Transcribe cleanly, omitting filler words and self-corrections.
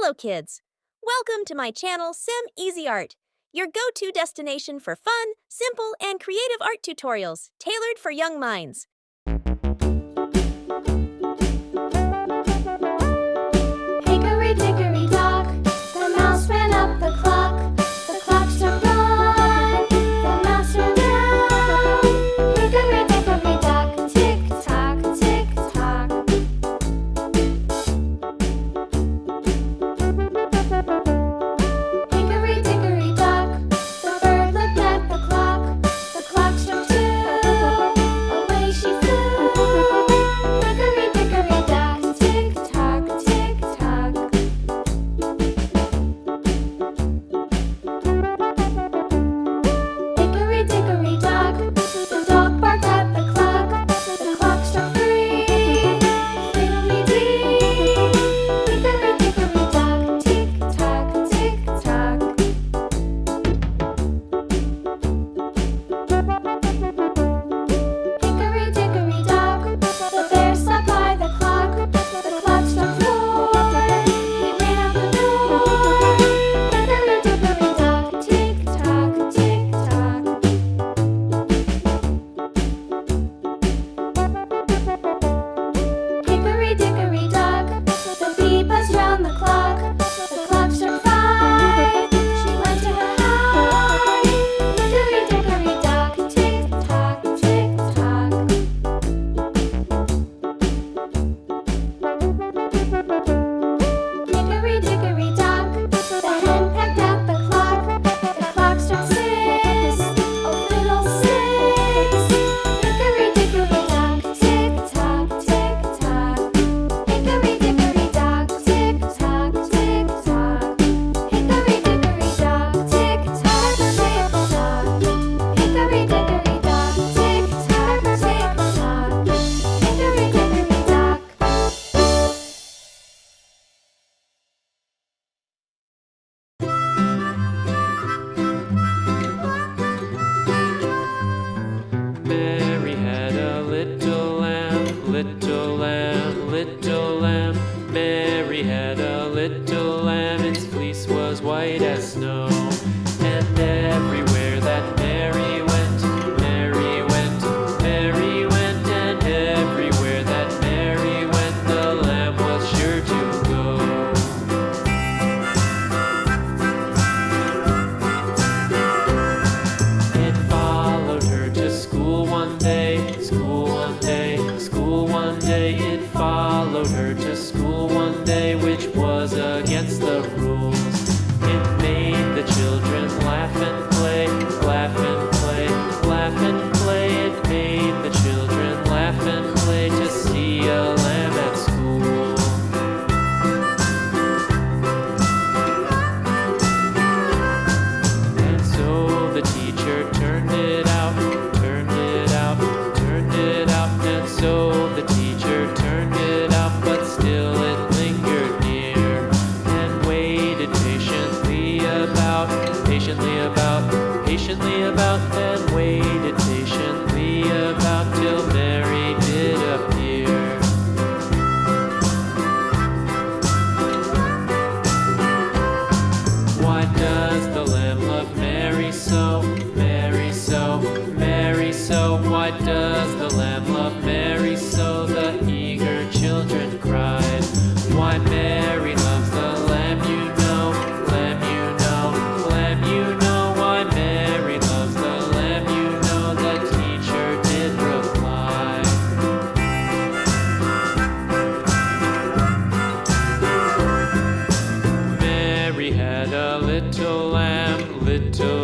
Hello kids! Welcome to my channel Sim Easy Art, your go-to destination for fun, simple, and creative art tutorials tailored for young minds. Hickory dickory dock, the mouse ran up the clock. The clock struck one, the mouse ran down. Hickory dickory dock, tick tock, tick tock. Hickory dickory dock, the bird looked at the clock. The clock struck two, away she flew. Hickory dickory dock, tick tock, tick tock. Hickory dickory dock, the dog barked at the clock. The clock struck three, fiddly-dee. Hickory dickory dock, tick tock, tick tock. Hickory dickory dock, the bear sat by the clock. The clock struck four, he ran out the door. Hickory dickory dock, tick tock, tick tock. Hickory dickory dock, the bee buzzed round the clock. The clock struck five, she went to her hive. Hickory dickory dock, tick tock, tick tock. Hickory dickory dock, the hen pecked at the clock. The clock struck six, oh fiddle-sticks. Hickory dickory dock, tick tock, tick tock. Hickory dickory dock, tick tock, tick tock. Hickory dickory dock, tick tock, tick tock. Hickory dickory dock, tick tock, tick tock. Hickory dickory dock. Mary had a little lamb, little lamb, little lamb. Mary had a little lamb, its fleece was white as snow. And everywhere that Mary went, Mary went, Mary went. And everywhere that Mary went, the lamb was sure to go. It followed her to school one day, school one day, school one day. It followed her to school one day, which was against the rules. It made the children laugh and play, laugh and play, laugh and play. It made the children laugh and play to see a lamb at school. And so the teacher turned it out, turned it out, turned it out. And so the teacher turned it out, but still it lingered near and waited patiently about, patiently about, patiently about, and waited patiently about till Mary did appear. Why does the lamb love Mary so, Mary so, Mary so? Why does the lamb love Mary so? The eager children cried. Why Mary loves the lamb, you know, lamb, you know, lamb, you know. Why Mary loves the lamb, you know, the teacher did reply. Mary had a little lamb, little